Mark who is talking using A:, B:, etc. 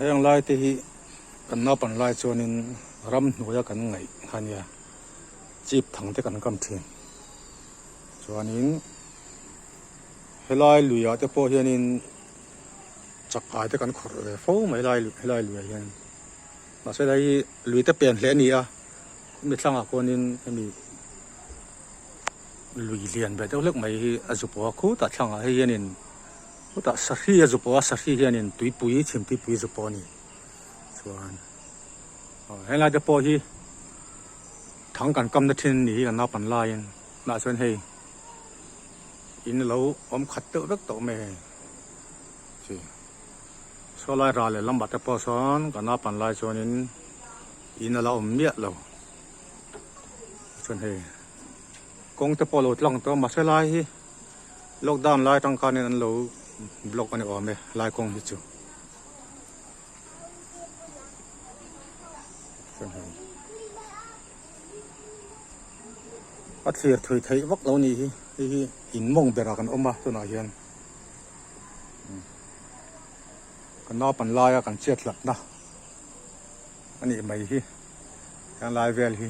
A: yang lai te hi kan na pan lai chuanin ram hnuaia kan ngeih khania chip thang te kan kam thin chuanin helai luia te pawh hianin chakai te kan khor ve fo mai helai luia hian ma se dai lui te pen hle ni a mi thlanga konin mi lui lian ve te hlek mai hi azupo khu ta thlanga hianin ta sahi azupo sahi hianin tuipui chim tuipui zupo ni chuan helai te pawh hi thang kan kam na thin ni kan na pan lain na chuan hei in lo om khat te vek to me chi so lai ra le lam ba te pawh sawn kan na pan lai chuanin in la om mia lo chuan hei kong te pawh lo tlang to ma se lai hi lockdown lai tang khanin an lo block ani ome lai kong hi chu a thlir thui thei vak lo ni hi in mong bera kan oma tuna hian kan na pan laia kan chet lat na ani mai hi kan lai vel hi